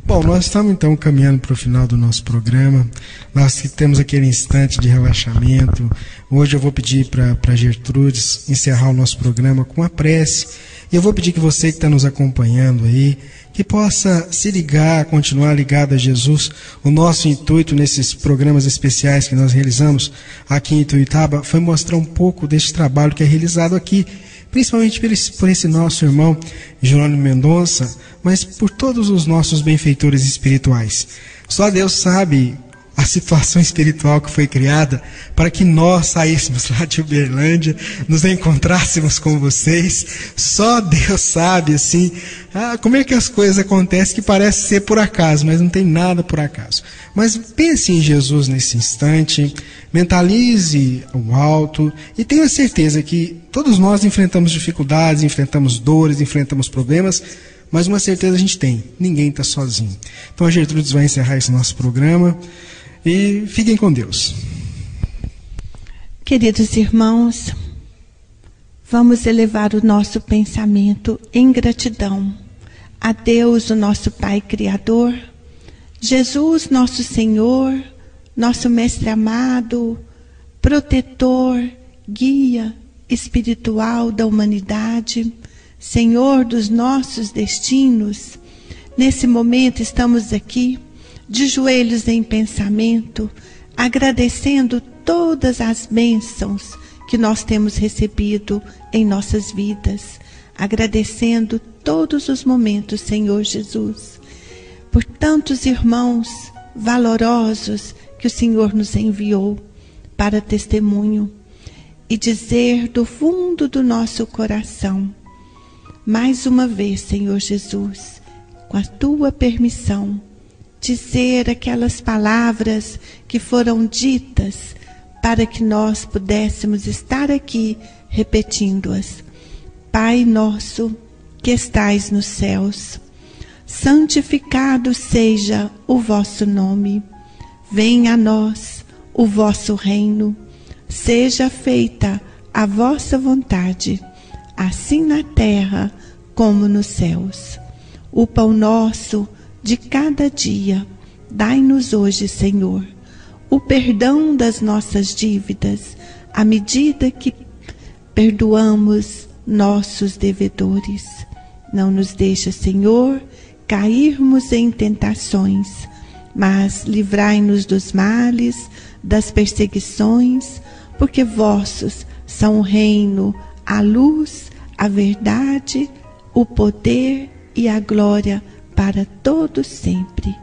Bom, nós estamos então caminhando para o final do nosso programa. Nós temos aquele instante de relaxamento. Hoje eu vou pedir para Gertrudes encerrar o nosso programa com uma prece. E eu vou pedir que você que está nos acompanhando aí, que possa se ligar, continuar ligado a Jesus. O nosso intuito nesses programas especiais que nós realizamos aqui em Ituiutaba foi mostrar um pouco desse trabalho que é realizado aqui, principalmente por esse nosso irmão Jerônimo Mendonça, mas por todos os nossos benfeitores espirituais. Só Deus sabe a situação espiritual que foi criada para que nós saíssemos lá de Uberlândia, nos encontrássemos com vocês. Só Deus sabe, assim, como é que as coisas acontecem, que parece ser por acaso, mas não tem nada por acaso. Mas pense em Jesus nesse instante, mentalize o alto e tenha certeza que todos nós enfrentamos dificuldades, enfrentamos dores, enfrentamos problemas, mas uma certeza a gente tem, ninguém está sozinho. Então a Gertrudes vai encerrar esse nosso programa e fiquem com Deus. Queridos irmãos, vamos elevar o nosso pensamento em gratidão a Deus, o nosso Pai Criador, Jesus, nosso Senhor, nosso Mestre amado, protetor, guia espiritual da humanidade, Senhor dos nossos destinos. Nesse momento estamos aqui, de joelhos em pensamento, agradecendo todas as bênçãos que nós temos recebido em nossas vidas, agradecendo todos os momentos, Senhor Jesus, por tantos irmãos valorosos que o Senhor nos enviou para testemunho e dizer do fundo do nosso coração, mais uma vez, Senhor Jesus, com a tua permissão, dizer aquelas palavras que foram ditas para que nós pudéssemos estar aqui repetindo-as. Pai nosso que estais nos céus, santificado seja o vosso nome. Venha a nós o vosso reino. Seja feita a vossa vontade, assim na terra como nos céus. O pão nosso de cada dia, dai-nos hoje, Senhor. O perdão das nossas dívidas, à medida que perdoamos nossos devedores. Não nos deixa, Senhor, cairmos em tentações, mas livrai-nos dos males, das perseguições, porque vossos são o reino, a luz, a verdade, o poder e a glória para todos sempre.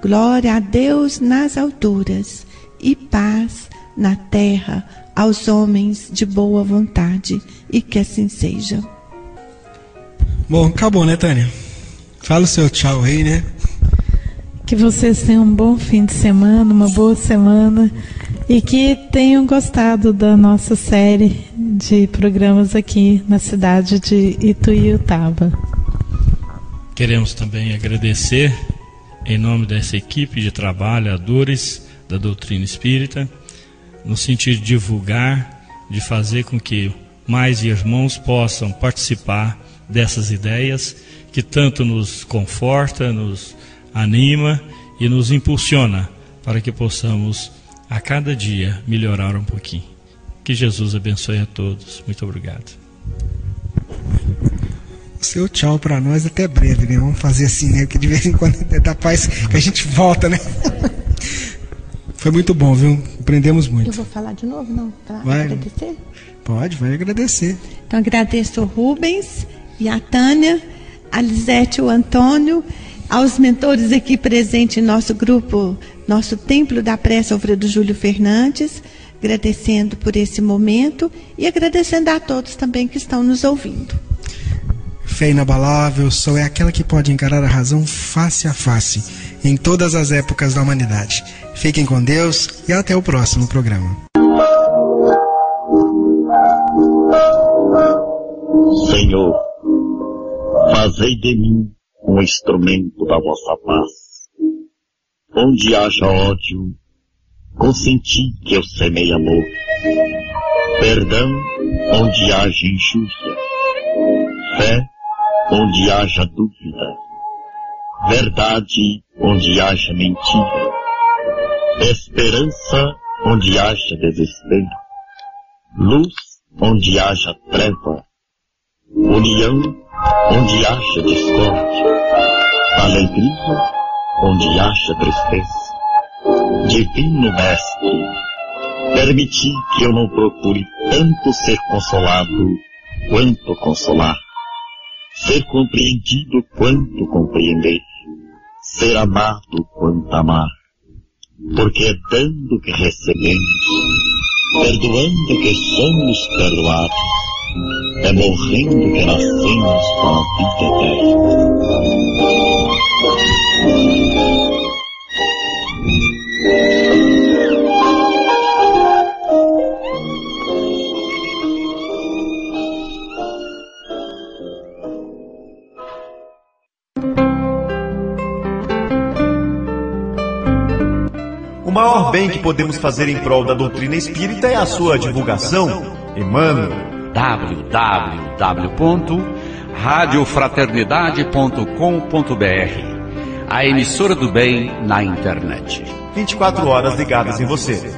Glória a Deus nas alturas e paz na terra aos homens de boa vontade, e que assim seja. Bom, acabou, né, Tânia? Fala o seu tchau aí, né? Que vocês tenham um bom fim de semana, uma boa semana, e que tenham gostado da nossa série de programas aqui na cidade de Ituiutaba. Queremos também agradecer, em nome dessa equipe de trabalhadores da doutrina espírita, no sentido de divulgar, de fazer com que mais irmãos possam participar dessas ideias que tanto nos conforta, nos anima e nos impulsiona para que possamos a cada dia melhorar um pouquinho. Que Jesus abençoe a todos. Muito obrigado. Seu tchau para nós até breve, né? Vamos fazer assim, né? Porque de vez em quando dá paz que a gente volta, né? Foi muito bom, viu? Aprendemos muito. Eu vou falar de novo, não? Para agradecer? Pode, vai agradecer. Então agradeço o Rubens e a Tânia, a Lisete e o Antônio, aos mentores aqui presentes em nosso grupo, nosso Templo da Prece Alfredo Júlio Fernandes, agradecendo por esse momento e agradecendo a todos também que estão nos ouvindo. Fé inabalável só é aquela que pode encarar a razão face a face, em todas as épocas da humanidade. Fiquem com Deus e até o próximo programa. Senhor, fazei de mim um instrumento da vossa paz. Onde haja ódio, consenti que eu semeie amor. Perdão onde haja injúria. Fé onde haja dúvida. Verdade onde haja mentira. Esperança onde haja desespero. Luz onde haja treva. União onde haja discórdia. Alegria onde haja tristeza. Divino Mestre, permiti que eu não procure tanto ser consolado quanto consolar, ser compreendido quanto compreender, ser amado quanto amar, porque é dando que recebemos, perdoando que somos perdoados, é morrendo que nascemos para a vida eterna. O maior bem que podemos fazer em prol da doutrina espírita é a sua divulgação. Emmanuel. www.radiofraternidade.com.br, a emissora do bem na internet. 24 horas ligadas em você.